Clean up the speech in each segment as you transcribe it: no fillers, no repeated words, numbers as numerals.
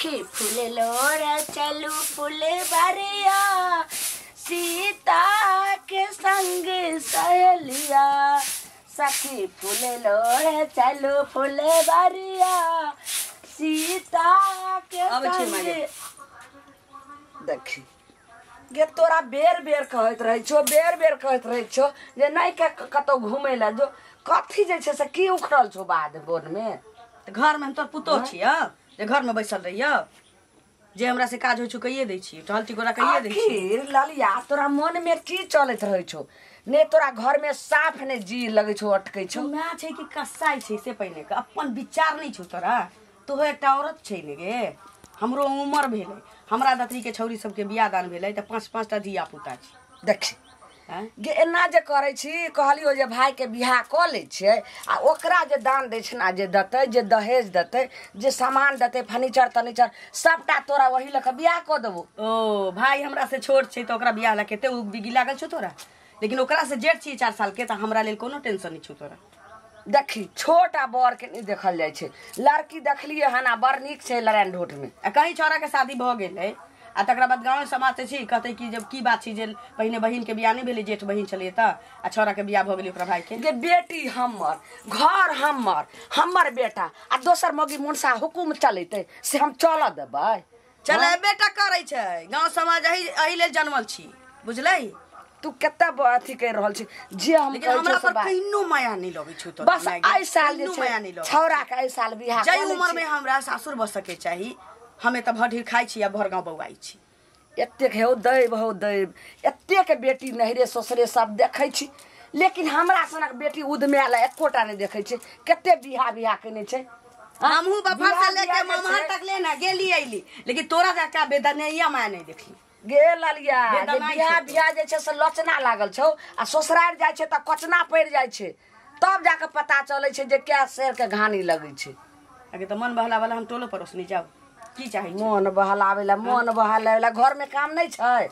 सखी फूल लोड़ चलू फूल बरिया सीता के संग सहेलिया सखी फूल लोड़ चलू फूल बरिया सीता के संग देखी गे तोरा बेर बेर कहत रहे छो जे नहीं के कतो घूमे ला जो कथी जे छे से की उखड़ल छो बाद बोन में घर में हम तोर पुतो छिया जे घर में बैसल रहिया जे हमरा से काज हो छु कहिए दै छी टहल टिकोरा कहिए दै छी आखिर ललिया तोरा मन में की चलत रहे छो ने तोरा घर में साफ ने जी लगे छो अटकै छो ना छै कि कसाई छै से पहिने के अपन विचार नहीं छौ तोरा तो एकटा औरत छै ने गे हमरो उम्र भेलै हमरा दतरी के छौरी सबके बियाह दान भेलै त 5-5 टा धिया पुता छै देखी गे एना जे करे छी कहलियो जे भाई के बियाह क ले छियै आ ओकरा जे दान दै छै ना जे दतै जे दहेज दतै जे सामान दतै फर्नीचर सबटा तोरा वही लके बियाह क देबो ओ भाई हमरा से छोट छै त ओकरा बियाह ला केते उग बिगी लागल छौ तोरा लेकिन ओकरा से जेठ छी 4 साल के त हमरा लेल कोनो टेंशन नहीं छौ तोरा देखी छोटा बर के नहीं देखल जाय छै लड़की देखलिए हना बड़ नीक छै लड़ान ढोट में कहीं छोरा के शादी भ गेलै आ तकरा बाद गाँव समाज से छी कहते कि जब की बात छी जे पहिने बहिन के बियाह नहीं भेलै जेठ बहिन छलिए त आ छोरा के बियाह भ गेलै ओकरा भाई के जे बेटी हमर घर हमर बेटा आ दोसर मगी मुनसा हुकुम चलेते से हम चल देबै चले बेटा करे छै गाँव समाज एही लेल जन्मल छी बुझलै तू केता अथी कर रहल छी जे हम लेकिन हमरा पर कहिनो माया नहीं लगे छ तो बस आई साल जे माया नहीं लगे छौरा के आई साल बियाह जई उम्र में हमरा सासुर बस सके चाही हमें त भढ़ी खाई छी या भर गाँव बौआई छी एतेक हो दैब एतेक बेटी नहरे ससुरे सब देखै छी लेकिन हमरा सनक बेटी उदमेला एकोटा नहीं देखै छै केते बियाह केने छै हमहू बफर से लेके ममहर तक लेना गेली आइली लेकिन तोरा जाका बेदनैया माया नहीं देखली गे ललिया बियाह जे छै से लचना लागल छौ आ ससुराल जाय छै त कचना पड़ जाय छै तब जाके पता चलै छै जे क्या शेर के घानी लगै छै अगे त मन बहला वाला हम टोलो परोसनी जाऊ की चाही मन बहलावेला घर में काम नहीं छै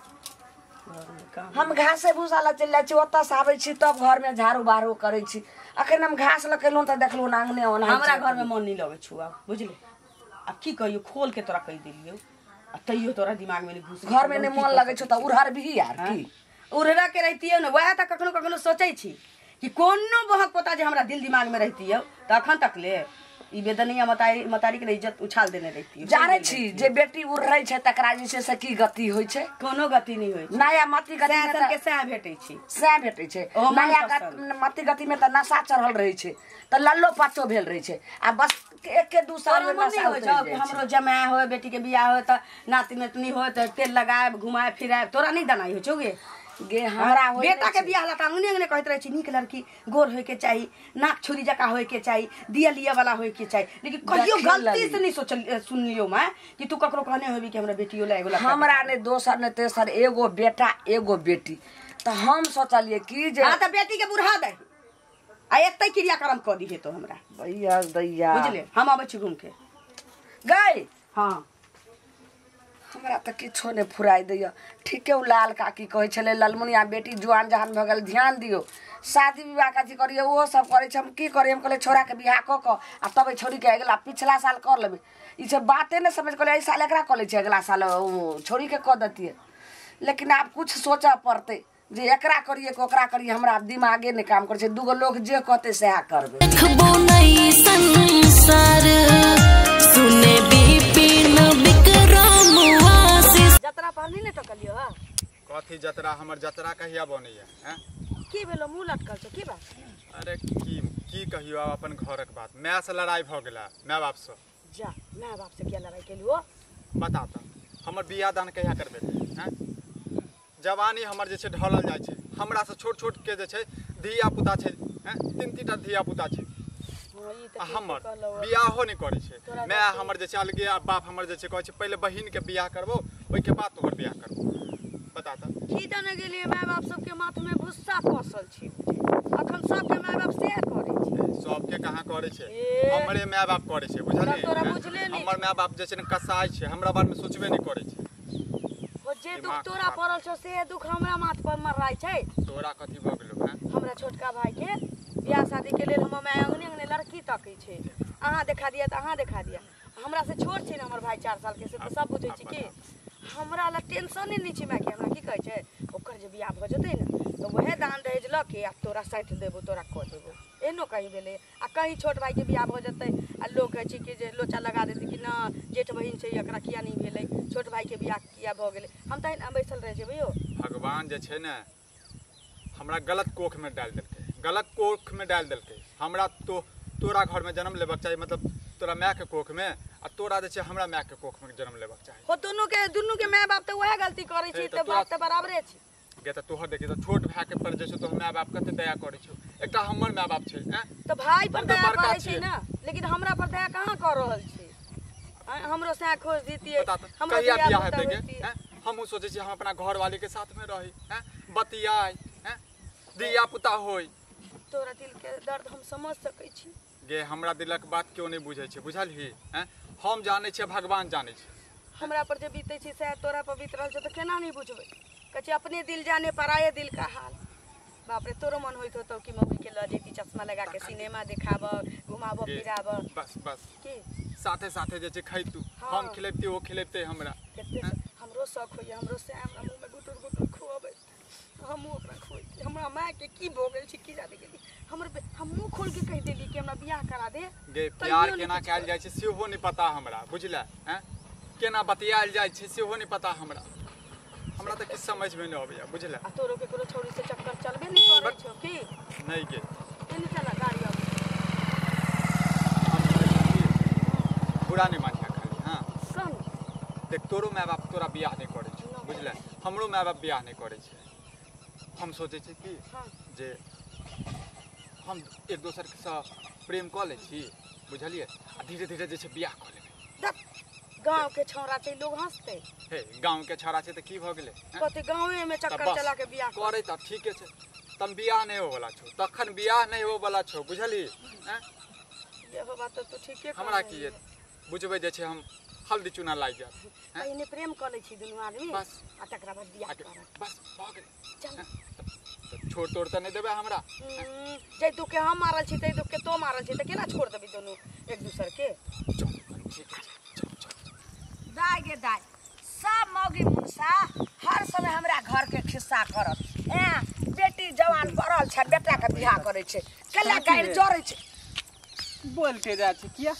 हम घास से भूसा ला चल जाय छी ओत से आबै छी तब घर में झाड़ू बाड़ू करै छी अखन हम घास लकेलौं त देखलौ ना आंगने ओना हमरा घर में मन नहीं लगे छु अब बुझले अब की कहियो खोल के तोरा कह देलियो आ तइयो तोरा दिमाग में घुस घर में नहीं मन लगे छ त उड़हर भी यार की उड़हरा के रहतियो न वह त कखनो सोचै छी कि कोनो बहक पोता जे हमरा दिल दिमाग में रहतियो त अखन तक ले ई बेदनिया मतारी के इज्जत उछाल देने रहती जाने छी जे बेटी उड़ रही छै तकरा जे छै से की गति होय छै कोनो गति नहीं होय छै नया मति गति में के सह भेटै छै नया मति गति में त नशा चढ़ल रही छै त लल्लो पाचो भेल रही छै आ बस एक के 2 साल में नशा हो जाय हमरो जमाय हो बेटी के बियाह हो त नाती नतनी हो त तेल लगाए घुमाए फिराए तोरा नहीं दनाई हो छौगे गे हमरा बेटा के बियाह ला त अंगने कहत रहे छी नीक लड़की गोर होय के चाहिए नाक छुरी जका होय के चाहिए दिया लिया वाला होय के चाहिए लेकिन कहियो गलती से नहीं सुन लियो मैं कि तू ककरो कहने होबी कि हमरा बेटियो ला एगो हमरा ने दोसर ने तेसर एगो बेटा एगो बेटी त हम सोचलिए कि जे हां त बेटी के बुढ़ा दे आ एतै क्रियाक्रम क दिहे तो हमरा भैया दैया बुझले हम आबै छी घूम के गई हां हमरा त किछो ने फुराई दैया ठीके उ लाल काकी कहै छले ललमुनिया बेटी जुआन जहान भ गेल ध्यान दियो शादी विवाह का करिए वो सब करे हम की करे हम कहले छोरा के बियाह क आ तबे छोरी के अगला पिछला साल कर लेबे ई सब बातें ने समझ कहले ई साल एकरा क ले छै अगला साल छोरी के क दतिए लेकिन आप कुछ सोचा पड़ते जे एकरा करिए कि ओकरा करिए हमरा दिमागे ने काम करे छै दूगो लोग जे कहते सेहा करबे देखबो नहीं संसार सुने बिपिन विक्रम आशीष जतरा पानी ने टकलियो ह कथी जतरा हमर जतरा कहिया बनैया हैं की भेलो मुंह लटकल छ की बात अरे की कहियो अपन घरक बात माय से लड़ाई भ गेला माय बाप से जा माय बाप से क्या लड़ाई केलियो बता त हमर बियाह दान कहिया करबे हैं जवानी हमर जे छै ढलल जाय छै हमरा से छोट के जे छै धिया पुता छै हैं 3-3 टा धिया पुता छै हमर बियाहो नहीं करे छै मैं हमर जे छै अलगे बाप हमर जे छै कहै छै पहले बहिन के बियाह करबो ओइ के बाद तोहर बियाह करबो बता त की जाने गेलिए माय बाप सब के माथ में गुस्सा फसल छी अखन सब के माय बाप से करे छै सब के कहां करे छै हमरे माय बाप करे छै बुझलिए तोरा बुझले नहीं हमर माय बाप जे छै न कसाई छै हमरा बारे में सोचबे नहीं करे छै ओ जे दुख तोरा पड़ल छ से दुख हमरा माथ पर मरराय छै तोरा कथी भ गेलो हैं हमरा छोटका भाई के बियाह शादी के लेल हम माय अंगने लड़की तकै छै अहाँ देखा दिया त अहाँ देखा दिया हमरा से छोट छै ना हमर भाई 4 साल के से तो सब बुझै छी कि हमरा ला टेंशन नहीं छै माय के हमरा की कहै छै ओकर जे बियाह भ जतै ना तो वहे दान दहेज ल के आ तोरा साथ देबो तोरा क देबो एनो कहीं भेले आ कहीं छोट भाई के बियाह भ जतै आ लोग कहै छै कि जे लोचा लगा देतै कि ना जेठ बहिन छै एकरा किया नहीं भेलै छोट भाई के बियाह किया भ गेलै हम त एना बैसल रह जेबै यो भगवान जे छै ने हमरा गलत कोख में डाल देलकै गलत कोख में डाल देलकै हमरा तो तोरा घर में जन्म लेबाक चाही मतलब तोरा माय के कोख में आ तोरा जे छै हमरा माय के कोख में जन्म लेबाक चाही हो दुनू के माय बाप त वहे गलती करै छै त बाप त बराबरे छै गे त तोहर देखि त छोट भाई के पर जे छै तो माय बाप कते दया करै छै एकटा हमर माय बाप छै हैं तो भाई पर हम तो दया बड़का करे छै छियै। ना लेकिन हमरा पर दया कहाँ कर रहल छै हमरो से खोज दीतिए बता त कहिया बियाह हेतै गे हैं हमहू सोचै छी हम अपना घर वाली के साथ में रही हैं बतियाई हैं दिया पुता होई तोरा दिल के दर्द हम समझ सकै छी गे हमरा दिलक बात क्यों नहीं बुझै छै बुझलही हैं हम जानै छियै भगवान जानै छै हमरा पर जे बीते छै से तोरा पर बीत रहल छै त केना नहीं बुझबै कहे अपने दिल जाने पराये दिल का हाल बाप रे तोरो मन होइत होतो कि मम्मी के ल जेती चश्मा लगा के सिनेमा देखाब घुमाब फिराब बस बस की साथे साथे जे छै खैतू हाँ। हम खिलेबती ओ खिलेबते हमरा केते हमरो शौक होइए हमरो से हमरा मुंह में गुटुर गुटुर खुआबै हमहूँ अपना खुआइ हमरा माय के की भऽ गेल छै की जाने गेली हम मुंह खोल के कहि देली कि हमरा बियाह करा दे गे प्यार केना कैल जाइ छै सेहो नहीं पता हमरा बुझले हैं केना बतियाल जाइ छै सेहो नहीं पता हमरा त किछ समझ में नहीं आबैया बुझले आ तोरो के कोनो छौरी से चक्कर चलबे नहीं करै छौ की नहीं गे एने चला गाड़ी आबे बुरा नहीं मानिया खाली हाँ सन देख तोरो माय बाप तोरा बियाह नहीं करे छै बुझले हमरो माय बाप बियाह नहीं करे छै हम सोचे छी कि हाँ जे हम एक दोसर के साथ प्रेम क लै छी बुझलिए आ धीरे धीरे जे छै बियाह क लेबै देख गांव के छौरा छै लोग हंसते हे गांव के छौड़ा छै त की भ गेलै हैं? कते गांवे में चक्कर बस, चला के बियाह करे त ठीके छै तम बियाह नहीं हो वाला छौ तखन बियाह नहीं हो वाला छौ बुझली हैं देखो बात तो ठीके हमरा की ये बुझबै जे छै हम हल्दी चूना लाग जात हैं? पहिने प्रेम क लै छी दुनू आदमी बस। आ तकरा बाद बियाह आगे करब बस भ गेलै चल हैं? त छोड़ तोड़ त नहीं देबै हमरा जै तू के हम मारल छी तै तू के तो मारल छी त केना छोड़ देबी दोनों एक दूसर के चल ठीक है चल चल दाय गे दाय सब मौगी मुसा हर समय हमरा घर के खिस्सा करत बेटी जवान पड़ल छै बेटा के बियाह करे छै केला गाड़ि जरै छै बोलते जा छै किया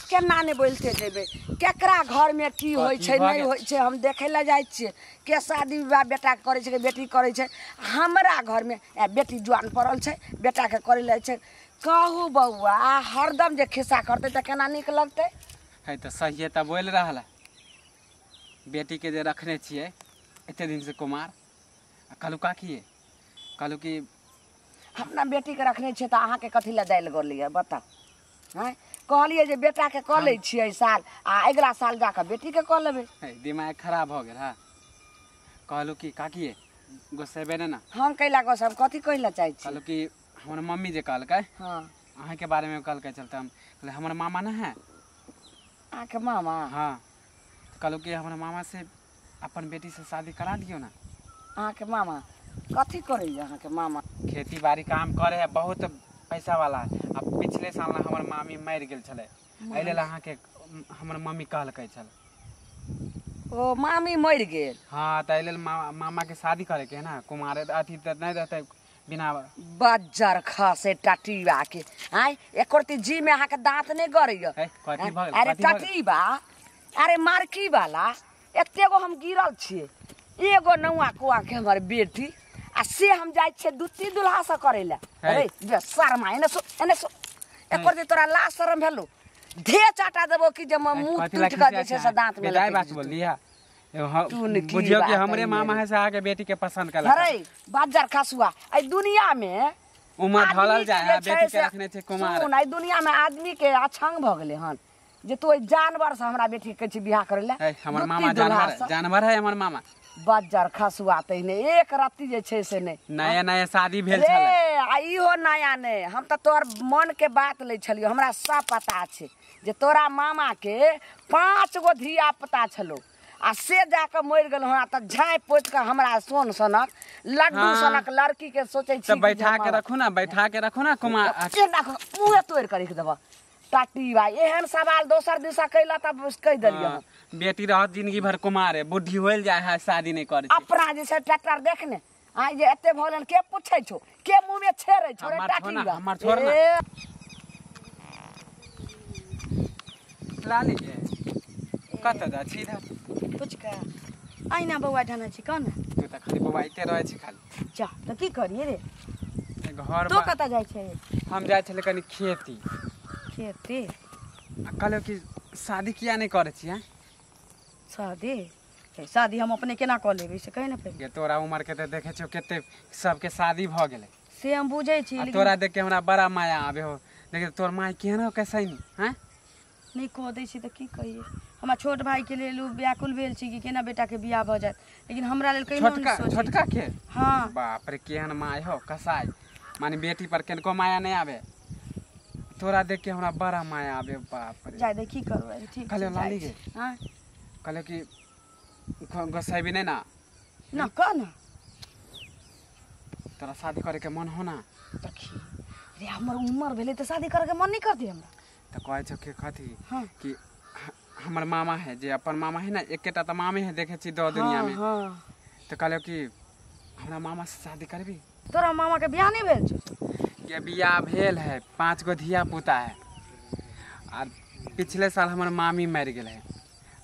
केना नहीं बोलते जेबे केकरा घर में की होय छै भऽ नहीं गेल? होय छै हम देखे ला जाय छियै के शादी विवाह बेटा के करे छै कि बेटी करे छै हमरा घर में बेटी जवान पड़ल छै बेटा के करे ला छै कहू बउआ हरदम जे खिस्सा करते त केना नीक लगते है तो सही है बोल रहा है बेटी के जे रखने छिए एते दिन से कुमार कहलू का किए कहलू कि अपना बेटी के रखने छियै त अहाँ के कथी ला दाइल गोलिए बताओ हैं कहलिए जे बेटा के क लै छियै साल आ अगला साल जाके बेटी के क लेबै है दिमाग खराब हो गेल हा कहलू कि का किए गोसेबे ने ना हम कैला गो सब कथी कहला चाहै छी कहलू कि हमर मम्मी जे कहलकै हां अहाँ के बारे में कहलकै चलते हम कहले हमर मामा ना है आ के मामा हाँ कहलू कि हमर मामा से अपन बेटी से शादी करा दियो ना अहाँ के मामा कथी करैया अहाँ के मामा खेती बाड़ी काम करे है बहुत पैसा वाला है अब पिछले साल ना हमर मामी मर गेल छले एहि लेल अहाँ के हमर मम्मी कहलकै छल ओ मामी मर गेल हाँ तो एहि लेल मामा के शादी करे के है ना कुमार अथी तो नहीं रहते बिना बज्जर खसे टटीबा के आय एकोरती जी में अहाँ के दांत नहीं गड़ैया है कथी भऽ गेल अरे कथी भऽ गेल? टटीबा अरे मार्की वाला एतेगो हम गिरल छियै एगो नौआ कुआ के हमर बेटी आ से हम जाय छियै दुती दुल्हा से करे ला है। अरे बे शर्मा एने सो एकोरती तोरा लाज शरम भेलो धे चाटा देबो कि जे मुंह कथी टूट ला के जे छै से दांत में बेदाई लटक बात जेतौ। बोल लिया तून की बुझियो कि बात हमरे है मामा मेरे। है से आके बेटी के पसंद कला अरे बज्जर खसुआ आई दुनिया में उमर आदमी ढलल के जाए जे है छै बेटी के से- रखने छै कुमार सुन आई दुनिया में आदमी के अछंग भ गेले हन जे तो जानवर से हमरा बेटी के छै बियाह करे ला है हमर दुती मामा दुल्हा जानवर से। जानवर है हमर मामा बज्जर खसुआ तहिने एक रत्ती जे छै से नहीं नया नया शादी भेल रे छले आ इहो नया ने हम तो तोर मन के बात ले छलियो हमरा सब पता छै जे तोरा मामा के 5 गो धिया पुता छलो आ से जाके मर गेल हन त झाँप पोत के हमरा सोन सनक लड्डू हाँ। सनक लड़की के सोचे छी तो बैठा के रखू ना कुमार मुँहे तोड़ कर रख देबा टाटी भाई एहन सवाल दोसर दिशा कैला तब कह देलिए हाँ, बेटी रहत जिंदगी भर कुमार है, बुढ़ी होल जाए है शादी नहीं करे अपना जे छै ट्रैक्टर देखने आई जे एते भोलन के पूछै छो के मुंह में छेरै छो रे टाटी बा हमार छोड़ ना ए, लाली के कत जा छी इधर कुछ का आईना बौआ ढाना छी कौन तू त खाली बबाइते रहे छी खाली जा तो की करिए रे घर तो कत जाय छै हम जाए छले कनी खेती खेती कहलो कि शादी किया नहीं करे छी हैं शादी शादी हम अपने केना कऽ लेबै से कहि ना पहिले ये तोरा उम्र के त देखे छो केते सबके शादी भ गेले से हम बुझै छी आ लेकिन तोरा देख के हमरा बड़ा माया आवे हो लेकिन तोर माय केहन हो कैसे नहीं हैं नहीं कह दै छी तऽ की कहिए हमरा छोट भाई के लेल व्याकुल भेल छी कि केना बेटा के बियाह भऽ जायत लेकिन हमरा लेल कहिनो छोटका नहीं सोची छोटका के हाँ बाप रे केहन माय हो कसाई माने बेटी पर केनको माया नहीं आवे तोरा देख के हमरा बड़ा माया आवे बाप रे जाय दे की करबै ठीक कहलियो छै, लाली जाइ गे। छी। हाँ कहले कि गोसाई नहीं ना ना कह ना तोरा शादी करे के मन हो ना देखी रे हमर उम्र भेलै तऽ शादी करे के मन नहीं करते हमरा तो कहे छो कि कथी हाँ कि हमर मामा है जे अपन मामा है ना एकेटा तो मामे है देखे छी दो दुनिया में हाँ तो कहलो कि हमरा मामा से शादी करबी तोरा मामा के बियाह नहीं भेल छौ के बियाह भेल है 5 गो धिया पुता है और पिछले साल हमर मामी मर गेल है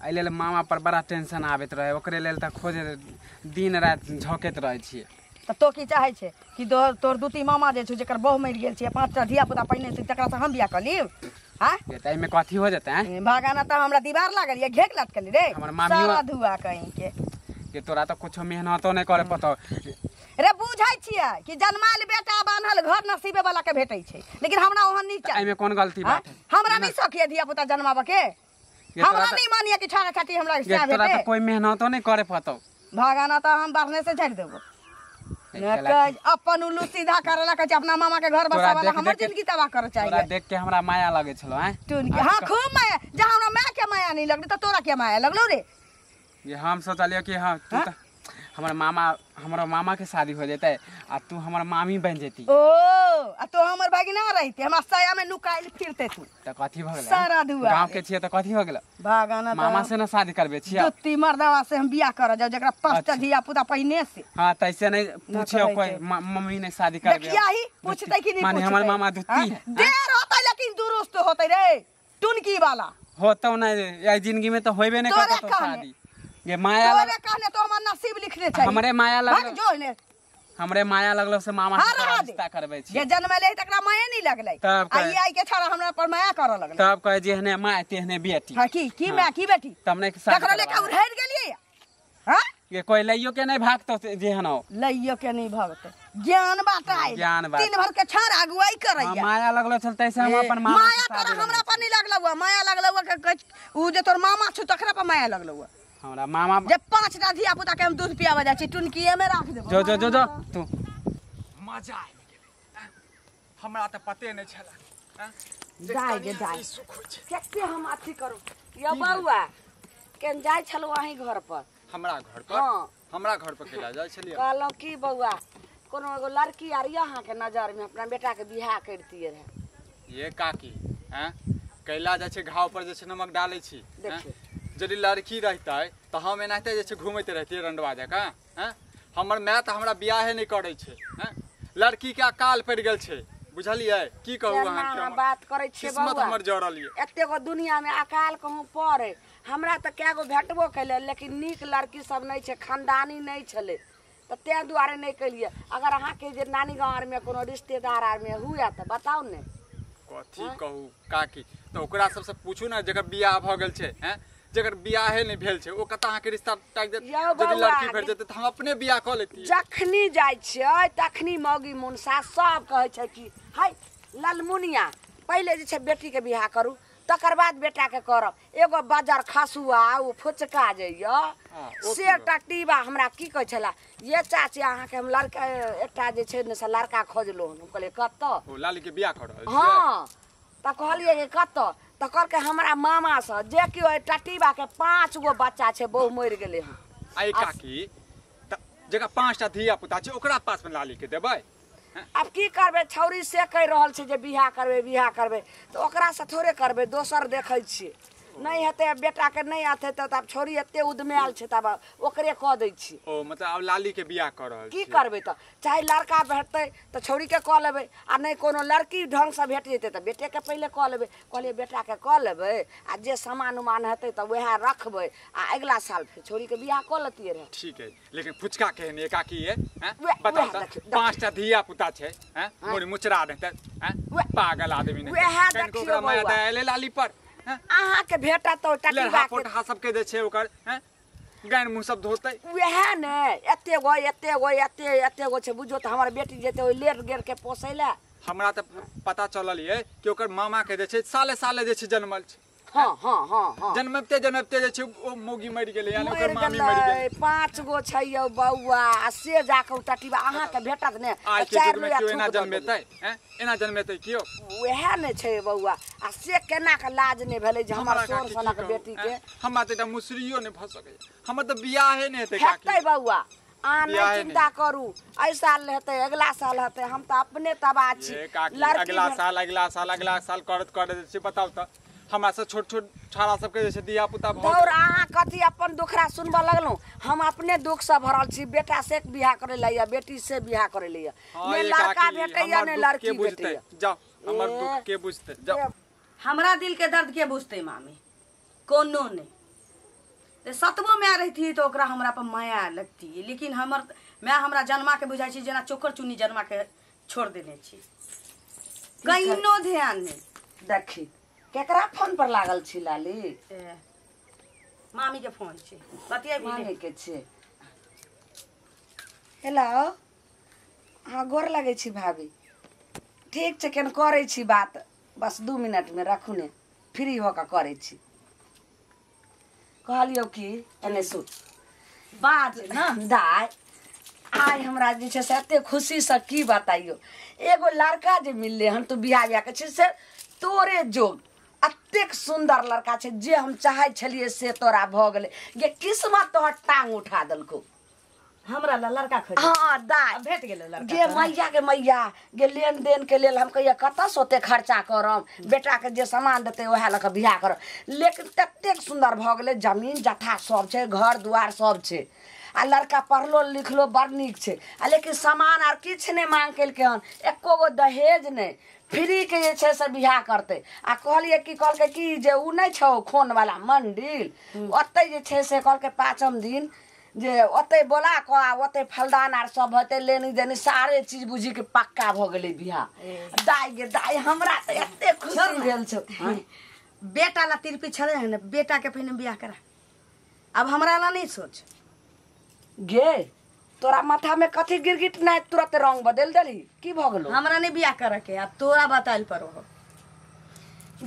एहि लेल मामा पर बड़ा टेंशन आबैत रहे ओकरे लेल तऽ खोजे दिन रात झोंकैत रहे छियै तऽ तो की चाहे छै कि तोर दूती मामा जे छौ जेकर बहु मरि गेल छै 5टा धिया पुता पहिने से तकरा से हम बियाह कर ली हाँ ये तऽ एहिमे कथी हो जेतै हैं भागाना तो हमरा दीवार लागल ये घेक लटकल रे हमर मामियो- सारा धुआ कहीं के कि तोरा तऽ कुछो मेहनतो नहीं करे पतो रे बुझै छियै कि जन्माल बेटा बान्हल घर नसीबे वाला के भेटै छै लेकिन हमरा ओहन नहीं चाहिए एहिमे कोन गलती हाँ? बात है हमरा नहीं सकिए धिया पुता जन्माबे के ये हमरा तोरा नहीं मानिए कि छाड़ा छाटी हमरा ये से तोरा भेटे तऽ कोई मेहनतो नहीं करे पतो भागाना तो हम बाहने से छाड़ देबो अपन उल्लू सीधा करे ला कहै अपना मामा के घर बसा वाला हमर जिंदगी तबाह करे तोरा चाहिए देख के हमरा माया लगे छलो हैं टून के हाँ खूब माया जहाँ हमरा माया के माया नहीं लगले तो तोरा के माया लगलो रे ये हम सोचलियो कि हाँ तू हाँ? तऽ हमरा मामा के शादी हो जेते आ तू हमर मामी बन जेती ओ आ तो हमर भागिना रहिते हमरा साया में नुकाइल फिरते तू तऽ कथी भ गेलै सारा धुआ गांव के छियै तऽ कथी हो गेलै भागाना तो मामा से ना शादी करबे छियै दुत्ती मर्दवा से हम बियाह कर जाओ जकरा 5टा अच्छा। धिया पुता पहिने से हाँ तैसे नहीं पूछियो करै कोई छै। मम्मी ने शादी करबे देखिया ही पूछते कि नहीं माने पूछते हमर मामा दुत्ती है देर होता लेकिन दुरुस्त होते रे टुनकी वाला होतो नहीं ये जिंदगी में तो होइबे नहीं तोरे करतो कहने। शादी ये माया तोरे कहने तो हमर नसीब लिखने चाहिए हमरे माया भाग लगलो जो ने हमरे माया लगलो से मामा हाँ, से रहा दे। रिश्ता करबे छी जे जन्म ले तकरा माया नहीं लगले तब कहे- आई के छाड़ा हमरा पर माया कर लगले तब कहे जेहने माय तेहने बेटी हां की हाँ। माया की बेटी तब नहीं शादी तकरा लेके करबा। उधर गेलिए हां ये कोई लइयो के नहीं भागतो जेहन हो लइयो के नहीं भगते ज्ञान बाटाई ज्ञान बात। दिन भर के छाड़ अगुवाई हाँ, करैया माया लगलो चलते ऐसे हम अपन मामा माया से तोरा शादी हमरा पर नहीं लगलौ माया लगलौ उ जे तोर मामा छु तकरा पर माया लगलौ हमरा मामा जे 5टा धिया पुता के हम दूध पियावे जाइ छी टुनकिए में राख देबो जो जो जो जो तू मजा आबि गेलै हैं? हमरा तऽ पते नहि छलै हैं? जे जाय गे कनिया जाय ई सुख होइ छै कैसे हम अथी करू या बउआ केन जाय छलौ अहीं घर पर हमरा घर पर हाँ हमरा घर पर केला जाइ छलियै कहलौ की बउआ कोनो एगो लड़की आर यहाँ के नजर में अपना बेटा के बियाह करतिए रहे ये काकी हैं कैला जाइ छै घाव पर जे छै नमक डालै छी हैं? देखिए यदि लड़की रहतै तऽ हम एनाहिते जे छै घूमैत रहितियै रंडवा जकाँ हैं हमर माय तऽ हमरा बियाहे नहि करै छै हैं लड़की के अकाल पड़ि गेल छै बुझलियै की कहू केना अहाँके हम हम बात करै छियै किस्मत बउआ हमर जड़ल ये एते गो दुनिया में अकाल कहूँ पड़े हमरा तऽ कए गो भेटबो कैले लेकिन नीक लड़की सब नहीं छै खानदानी नहीं छले तऽ तें दुआरे नहीं केलिए अगर अहाँके जे नानी गाँव आर में कोनो रिश्तेदार आर में हुए तऽ बताउ ने कथी कहू काकी तऽ ओकरा सबसे पूछू ने जकर बियाह भऽ गेल छै हैं जकर बियाहे नहि भेल छै ओ कतऽ अहाँके रिश्ता टाइक देत यौ यदि बौआ, लड़की भेट जेतै तऽ हम अपने बियाह कऽ लेतियै जखनी जाइ छियै तखनी मौगी मुनसा सब कहै छै कि है ललमुनिया पहिले जे छै बेटी के बियाह करू तकर बाद बेटा के करब एगो बाजार खसुआ ओ फुचका जइयो से टटीबा हमरा की कहै छला ये चाची अहाँके हम लड़का एकटा जे छै ने से लड़का खोजलो हम कहलिए कतऽ ओ लाली के बियाह कर रहल छियै हाँ तऽ कहलिए कि कतऽ तऽ कहलकै हमरा मामा से जे कि ओइ टटीबा के 5 गो बच्चा छै बहु मरि गेलै हन आई काकी तऽ जकर 5टा धिया पुता छै ओकरा पास में लाली के देबै अब की करबे छौरी से कह रहल छै जे बियाह करबे तो ओकरा से थोड़े करबे दोसर देखै छियै नहीं हेतै बेटा के नहीं आते तो अब छौरी एते उद्मेल छै तब ओकरे कह दै छी ओ मतलब अब लाली के बियाह कर रहल की करबे तो चाहे लड़का भेटतै तो छौरी के कह लेबै आ नहीं कोनो लड़की ढंग से भेट जेतै तो बेटे के पहले कह लेबै कहलिए बेटा के कह लेबै आ जे सामान उमान हेतै तो वएह रखबै आ अगला साल फिर छौरी के बियाह कऽ लेतियै रहे ठीक है लेकिन फुचका केहन एकाकी है वएह- बताओ वएह त देखियौ, 5टा धिया पुता छै हैं मोरी मुचरा देते हैं वएह- पागल आदमी ने वएह कनिको देखियौ ओकरा माया बौआ। दया एले लाली पर हैं अहाँ के भेटा तो लड़हा टटिबा के पोटहा सबके जे छै ओकर हैं गान मुंह सब धोतै वएह ने एते गो छै बुझो तो हमर बेटी जेते ओइ लेट गेर के पोसै ले हमरा त पता चलल ये कि ओकर मामा के जे छै साले साले जे छै जन्मल छै हाँ जन्मते जे छै ओ मौगी मरि गेलै यानी ओकर मरि मामी मरि गेलै गेलै 5 गो छै यौ बौआ आ से जाके टटिबा अहाँ के भेटत ने आइ के चारि युग में रुपया क्यों एना थूक दऽ जन्मेतै हैं एना जन्मेतै कियो वएह ने छै बौआ आ से केना के लाज ने भेलै जे हमर हमरा सोर काकी सोना की के कहू, बेटी के हैं? हमरा त एकटा मुसरियो ने भऽ सकैया हमर त बियाहे ने हेतै हेतै काकी बौआ अहाँ बियाहे नहीं चिंता करू एहि साल हेतै अगला साल हेतै हम तो अपने तबाह छी ये काकी लड़की अगला साल करत जे छै बताउ त हमरा से छोट छोट छाड़ा सबके जे छै धिया पुता भऽ दौड़ अहाँ कथी अपन दुखड़ा सुनबऽ लगलहुँ हम अपने दुख से भरल छी बेटा से बियाह करे ला या बेटी से बियाह करे ला हाँ, ने ये लड़का काकी, भेटैया हमर ने दुख लड़की के बुझतै भेटैया जाओ हमर ए, दुख के बुझतै जाओ हमरा दिल के दर्द के बुझते मामी कोनो नहीं तो सतबो माय रहती तो ओकरा हमरा पर माया लगती लेकिन हमर माय हमरा जन्मा के बुझाई छी जेना चोकर चुन्नी जन्मा के छोड़ देने छी कहिनो ध्यान नहीं देखी केकरा फोन पर लागल छी लाली मामी के फोन छै बतिया भी मांगे के छै हेलो हाँ गोर लगै छी भाभी ठीक छै केन करै छी बात बस 2 मिनट में रखू ने फ्री होकर करै छी कहलियौ कि एने सुन बाज ना दाय आइ हमरा जे छै से एते खुशी से की बताइयो एगो लड़का जे मिलले हन तो बियाह के छै से तोरे जोग अतेक सुंदर लड़का छै जे हम चाहै छलिए से तोरा भ गेलै ये किस्मत तोहर टांग उठा देलको हमरा ला लड़का खोज हाँ दाय भेट गेलै लड़का गे मैया के मैया गे लेन देन के लेल हम कहिया कतऽ से ओते खर्चा करब बेटा के जे सामान देते वएह लऽ के बियाह करब लेकिन ततेक सुंदर भ गेलै जमीन जथा सब छै घर दुआर सब छै आ लड़का पढ़लो लिखलो बड़ नीक छै आ लेकिन सामान आर किछु नहि मांग केलकै हन एको गो दहेज नहि फ्री के जे छै से बियाह करतै आ कहलिए कि कहलकै कि जे उ नहि छौ खोन वाला मंडिल ओतै जे छै से कहलकै 5म दिन जे ओतै बोला कऽ आ ओतै फलदान आर सब हेतै लेनी देनी सारे चीज बुझी के पक्का भ गेलै बियाह दाय गे दाय हमरा त एते खुशी भेल छौ बेटा ला तिरपी छड़े है ना बेटा के पहले बियाह करा अब हमरा ला नहीं सोच गे तोरा माथा में कथी गिरगिट नहीं तुरंत रंग बदल देली की भ गेलो हमरा नहीं बियाह करे के अब तोरा बताइल परो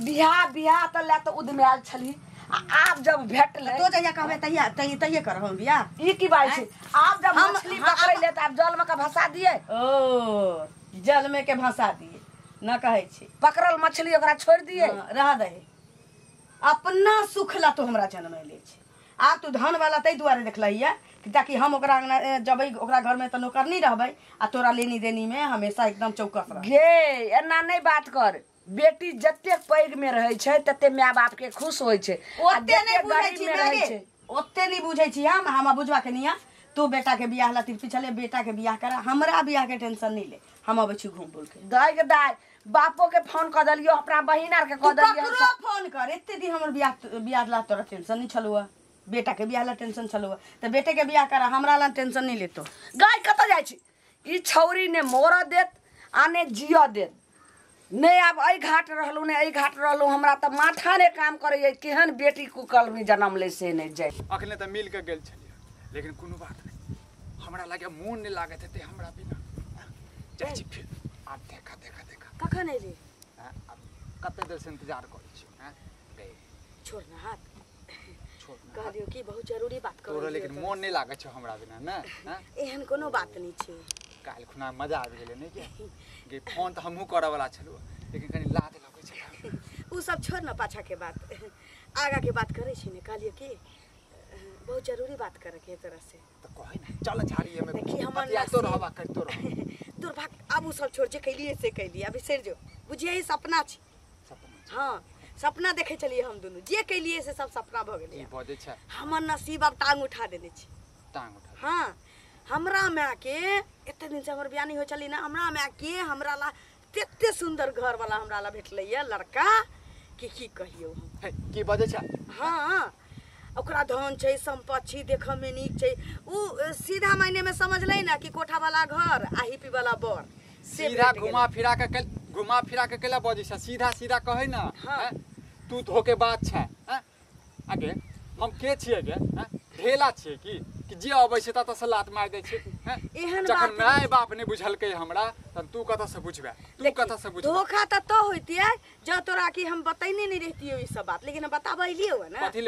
बियाह त ले त उद्मेल छली आ आब जब भेटले तो जहिया कहबे तहिया कर हम बियाह ई की बात छै आब जब हम- मछली हाँ, पकड़े ले त आब जल में का भसा दिए ओ जल में के भाषा दिए न कहे छी पकड़ल मछली ओकरा छोड़ दिए हाँ, रह दे अपना सुख ला तो हमरा जन्म ले छै आ तू धन वाला तै दुआरे देखलहिया कि ताकि हम ओकरा अंगना जबै ओकरा घर में त नौकर नहीं रहबै आ तोरा लेनी देनी में हमेशा एकदम चौकस रह गे एना नहीं बात कर बेटी जते पैग में रहे छै तते माय बाप के खुश होय छै आ ओते जते नहीं बुझै गरीब छी में रहै मागे छै ओते नहीं बुझै छी हम बुझवा के निया तू बेटा के बियाह ला तिरपी चले बेटा के बियाह करा हमरा बियाह के टेंशन नहीं ले हम अबै छी घूम बुल के दाय के दाय बापो के फोन क दलियो अपना बहिन आर के तू क दलियो ककरो फोन कर एते दिन हमर बियाह ला तोरा टेंशन नहीं छलुआ बेटा के बियाह ला टेंशन छलुआ त बेटे के बियाह करा हमरा ला टेंशन नहीं लेतो गाय कत जाय छै ई छौरी ने मोर देत आने जिया देत नहीं अब एहि घाट रहलू ने एहि घाट रहलू हमरा त माथा ने काम करे केहन बेटी कुकल में जन्म ले से नहीं जाय अखने त मिल के गेल छलिए लेकिन कोनो बात नहीं हमरा लागे मोन नहीं लागत हेतै हमरा बिना जाइ छी फिर आब देखा कखन एली कते देर से इंतजार करै छी हैं छोड़ ना हाथ छोड़ कह दियो कि बहुत जरूरी बात करो तोरा लेकिन मोन नहीं लागै छै हमरा बिना ना हैं एहन कोनो बात नहीं छै काल खुना मजा आबि गेलै नहीं के गे फोन त हमहू करऽ वाला छलु लेकिन कनी लाज लगै छै उ सब छोड़ ना पाछा के बात आगा के बात करे छी ने कहलियो कि बहुत जरूरी बात करे के तोरा से त कहै ना चल झाड़िए में देखी हमर तो रहबा करतो रह दूर भाग अब उ सब छोड़ जे कैलिए से कैलिए अभी सर जो बुझिए ई सपना छी हाँ सपना देखे चलिए हम दोनों जे कैलिए से सब सपना भ गेलै बजे छै हमर नसीब अब टांग उठा देने छी टांग उठा हाँ हमरा माँ के एते दिन से हमर बियाह नहीं हो चली ना हमरा माँ के हमरा ला तेते सुंदर घर वाला हमरा ला भेटलै है लड़का की कहियो हम की बजे छै हाँ ओकरा धन छै संपत्ति देख में नीक छै उ सीधा मायने में समझलै ना कि कोठा वाला घर आ हिपी वाला बर सीधा घुमा फिरा के केला बजे छै सीधा सीधा कहे ना हाँ। तू धोखे बात छै आगे हम के छियै गे ढेला छियै कि जे अबै छै त लात मार दै छै एहन जखन बात माय बाप ने बुझलकै हमरा त तू कत से बुझबे तू कत से बुझबे धोखा तो होइतिए जो तोरा की हम बताइने नहीं रहतियो ई सब बात लेकिन हम बताबैलियो ना कथी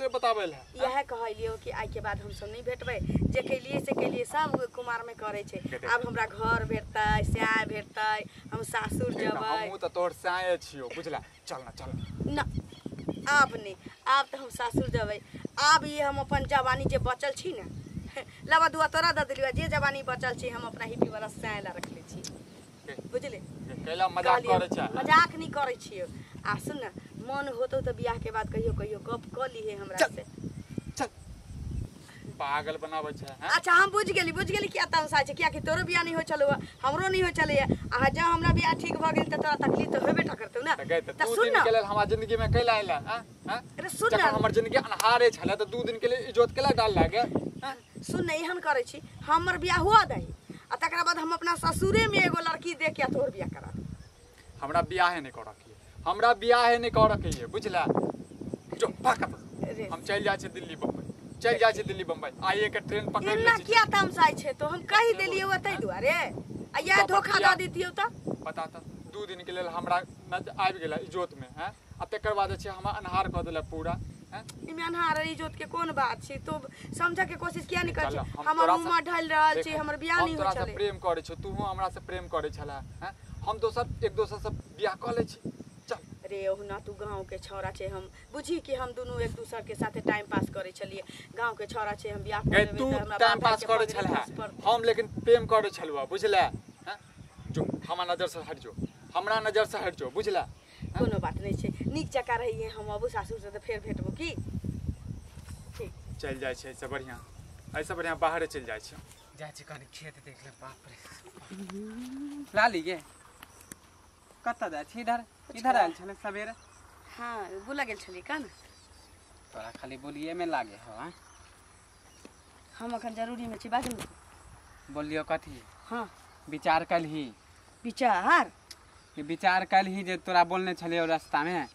ले बताबै ले यह कहलियो कि आई के बाद हम सब नहीं भेटबै जे कैलिए से कैलिए सब कुमार में करे छै अब हमरा घर भेटतै स्याह भेटतै हम सासुर जबै हमहू त तोहर साए छियो बुझला चल ना अब नहीं अब तो हम सासुर जबै अब ये हम अपन जवानी जे बचल छी ना लबा दुआ तोरा द दिलियो जे जवानी बचल छी हम अपना हिपी वाला साए ला रखले छी बुझले कैला मजाक करे छै मजाक नहीं करे छियो आ सुन ना मन होतो तो बियाह के बाद कहियो गप क लीहे हमरा से चल पागल बनाबै छै अच्छा हम बुझ गेली क्या तमसा छै किया कि तोरो बियाह नहीं हो चलो हमरो नहीं हो चले आ जब हमरा बियाह ठीक भ गेल त तोरा तकलीफ तो होबे टा करतौ ना त सुन दिन के लेल हमरा जिंदगी में कैला आइला अरे सुन ना हमर जिंदगी अनहारे छले त 2 दिन के लिए इज्जत केला डाल लागे सुन ना एहन करे छी हमर बियाह हुआ दही आ तकरा बाद हम अपना ससुरे में एगो लड़की देख के तोर बियाह करा हमरा बियाह नहीं करके हमरा बियाह नहीं करके बुझला जो भाग हम चल जाय छै दिल्ली बम्बई आइए के ट्रेन पकड़ ले छी क्या तमसाई छै तो हम कहि देलिए ओतै दुआरे आ या धोखा द दितियो त बता त 2 दिन के लेल हमरा आबि गेला इज्जत में हैं आ तकर बाद छै हम अनहार क देला पूरा हैं इमे अनहार इज्जत के कोन बात छै तो समझ के कोशिश किया नहीं कर छी हमर उम्र ढल रहल छै हमर बियाह नहीं हो चले हम तोरा से प्रेम करे छ तू हमरा से प्रेम करे छला हैं हम एक दोसर से बियाह क ले छी रे ओहना तू गांव के छौरा छे हम बुझी कि हम दोनों एक दूसर के साथे टाइम पास करे चलिए गांव के छौरा छे हम बियाह करे तू टाइम पास करे छला हम लेकिन प्रेम करे छलवा बुझला हैं जो हमरा नजर से हट जो हमरा नजर से हट जो बुझला कोनो बात नहीं छे नीक चका रही है हम अबू सासुर से फेर भेटबो की ठीक चल जाय छे ऐसे बढ़िया बाहर चल जाय छे कनी खेत देख ले बाप रे लाली गे कत्ता जाय छी इधर आयल छले सवेरे हां बुला गेल छली का ना तोरा खाली बोलिए में लागे हो हम अखन जरूरी में छी बाजू बोलियो कथी हां विचार कलही विचार कलही जे तोरा बोलने छलियो रास्ता में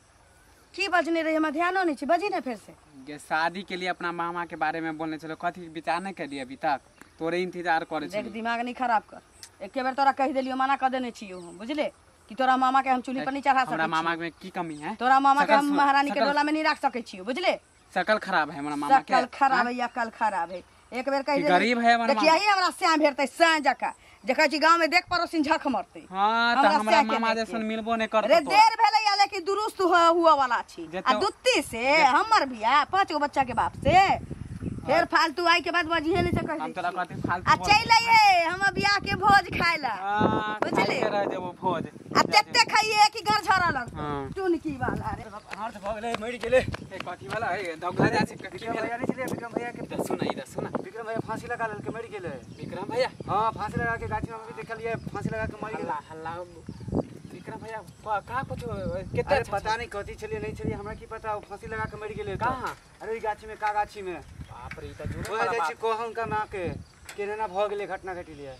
की बजने रही हम ध्यानो नहीं छी बजी ना फिर से ये शादी के लिए अपना मामा के बारे में बोलने चलो कथी विचार नहीं कर अभी तक तोरे इंतजार करे छी देख दिमाग नहीं खराब कर एक बार तोरा कह देलियो मना कर देने छियो हम बुझले कि तोरा मामा के हम चूल्ही पर नहीं चढ़ा सकै हमरा मामा में की कमी है तोरा मामा के हम महारानी के डोला में नहीं रख सकै छियो बुझले शकल खराब है हमरा मामा के शकल खराब है या कल खराब है एक बेर कह दे गरीब है हमरा देखिए ही हमरा श्याम भेटतै साँ जका जका जी गांव में देख पड़ोसिन झक मरतै हां त हमरा मामा जैसन मिलबो नहीं करत रे देर भेलै या लेकिन दुरुस्त हुआ वाला छी आ दुत्ती से हमर बियाह 5 गो बच्चा के बाप से फिर फालतू आई के बाद बजिए नहीं सकै हम तोरा कहते फालतू आ चल आइए हम बियाह के भोज खाइला बुझले रह देबो भोज आ तेते खाइए कि घर झरल टून की वाला रे हां त भगले मरि गेले ए कथी वाला है दगला जा से कथी भैया नहीं चले विक्रम भैया के सुना विक्रम भैया फांसी लगा लेल के मरि गेले विक्रम भैया हां फांसी लगा के गाछी में भी देखलिए फांसी लगा के मरि गेले हल्ला विक्रम भैया का कुछ केते पता नहीं कथी छलिए नहीं छलिए हमरा की पता फांसी लगा के मरि गेले कहां अरे गाछी में का गाछी में बाप रे त जुड़े वाला बात कहन का मां के केना भ गेले घटना घटिले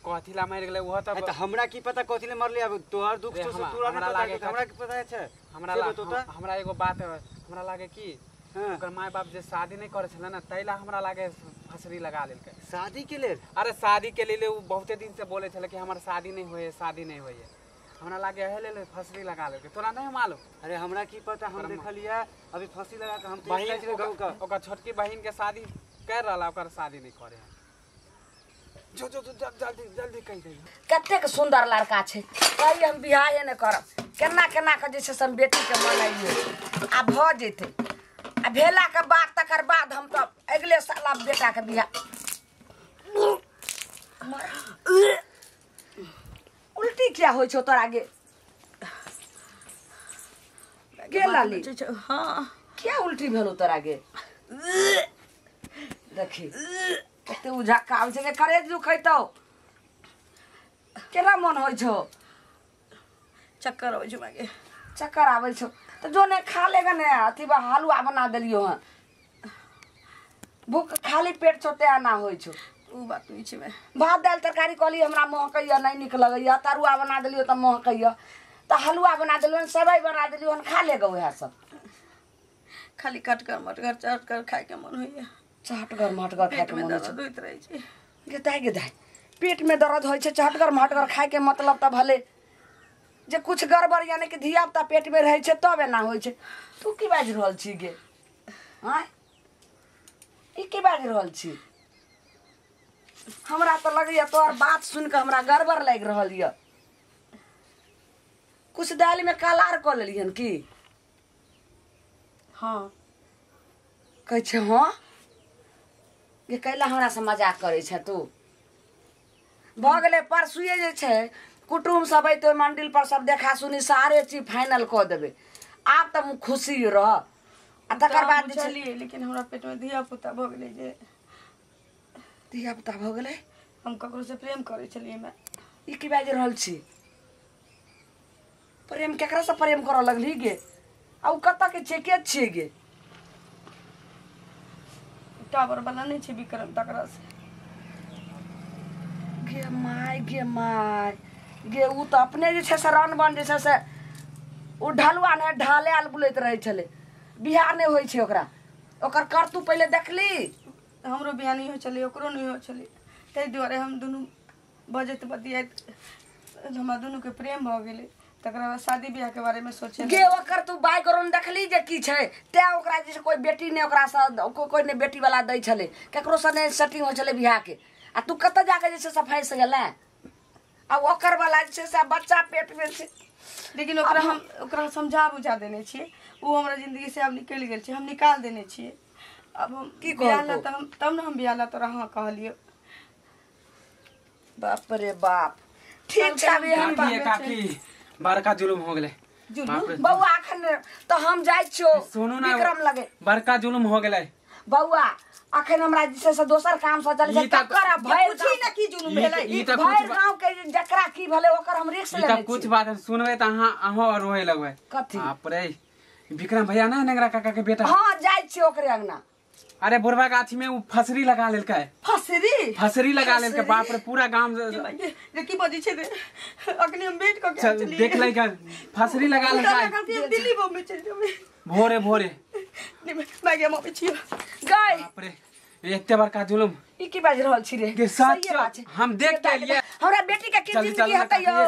कथी ला मरि गेले वो त हमरा की पता कथी ले मरले अब तोहर दुख से तोरा नहीं पता हमरा की पता है हमरा एगो बात हमरा लागे की ओकर माय बाप जे शादी नहीं करे छले ना तैला हमरा लागे फसरी लगा लेलके शादी के लिए अरे शादी के लिए वो बहुते दिन से बोले छले कि हमर शादी नहीं होए हमरा लागे है ले फसरी लगा लेलके तोरा नहीं मालूम अरे हमरा की पता हम देखलिए अभी फांसी लगा के हम बहिन गांव का ओकर छोटकी बहिन के शादी कर रहला ओकर शादी नहीं करे जो जल्दी कहि दे कतेक सुंदर लड़का छै कहि हम बियाह न करब केना के जे छै हम बेटी के मनैयो आ भ जेते आ भेला के बाद तकर बाद हम तो अगले साल बेटा के बियाह उल्टी क्या होइ छौ तोरा गे गे लाली हाँ क्या उल्टी भेलो तोरा गे देखी एते उझक्का आबै छै करे दुखैतौ केना मन होइ छौ चक्कर हो मागे चक्कर आबै छौ तो जो ने खा लेगा ने अथी बा हलवा बना देलियो हँ भूख खाली पेट छोटे आना होइ छौ उ बात नहीं छै मैं भात दाल तरकारी कहली हमरा महकैया नहीं निक लगैया तरुआ बना देलियो त महकैया त हलवा बना देलियो सेवई बना देलियो खा लेगा वह सब खाली कटकर मटकर चटकर खाए के मन होइए चहटगर महटगर खाए के मन होइ दर्द होइत रहै छै गेदाय पेट में दर्द होइ छै चहटगर महटगर खाए के मतलब त भले जे कुछ गड़बड़ यानी कि धिया पुता पेट में रहे छै तब एना होइ छै तू की बाज रहल छी गे हां ई की बाज रहल छी हमरा तो लगैया तोहर बात सुन के हमरा गड़बड़ लग रहल य कुछ दाल में कालार क लेलियन की हाँ कहै छै हाँ ये कैला हमरा से मजाक करे छै तू भ गेलै परसुए जे छै कुटुम सब अइतै मंडिल पर सब देखा सुनी सारे चीज फाइनल क देबै आब त खुशी रह आ तकर बाद जे चलिए लेकिन हमरा पेट में धिया पुता भ गेलै जे धिया पुता भ गेलै हम ककरो से प्रेम करे छलिए मैं ई की बाज रहल छी प्रेम केकरा से प्रेम करऽ लगली गे आ उ कत्ता के छै के छिए गे टावर वाला नहीं छै विक्रम तकरा से गे माय गे उ त अपने जे छै से रन बन जे छै से उ ढलुआ ने ढाले आल बुलैत रहै छले बिहार नहीं होइ छै ओकरा ओकर कर तू पहले देखली हमरो बियाह नहीं हो चले ओकरो नहीं हो चले तै दुआरे हम दुनू बजत बतियात हमरा दुनू के प्रेम भ गेलै तकरा बाद शादी ब्याह के बारे में सोचे गे ओकर तू बैकग्राउंड देखली जे की छै ते ओकरा जे कोई बेटी ने ओकरा से कोई ने बेटी वाला दै छले केकरो से ने सेटिंग हो चले बियाह के आ तू कत जाके जे से फंस गेलै आ ओकर वाला जे से बच्चा पेट में छै लेकिन ओकरा समझा बुझा देने छिए वो हमरा जिंदगी से अब निकल गेल छै हम निकाल देने छिए अब हम की बियाहला त हम तब न हम बियाहला तोरा हाँ कहलियो बाप रे बाप ठीक छै अभी हम काकी बड़का जुलुम हो गेलै बउआ अखन तो हम जाय छियो सुनू ना विक्रम लगे बड़का जुलुम हो गेलै बउआ अखन हमरा जे से दोसर काम से चल छै ककर भइल पूछी ना की जुलुम भेलै ई त भइल गांव के जकरा की भले ओकर हम रिस्क ई लेले त कुछ बात सुनबै त अहाँ रोए लगबै कथी बाप रे विक्रम भैया ना नेगरा काका के बेटा हां जाय छियो ओकरे अंगना अरे बुढ़वा गाछी में वो फसरी लगा लेलकै फसरी लगा लेलकै बाप रे पूरा गांव रे की बजी छै रे अखनी हम वेट क के चली देख लै फसरी लगा लेलकै दिल्ली बम में चल जेबै भोरे मैं गया मम्मी छियो गई बाप रे एते बड़का जुलुम ई की बाज रहल छी रे सही बात हम देख के लिए हमरा बेटी के की जिंदगी हतै यो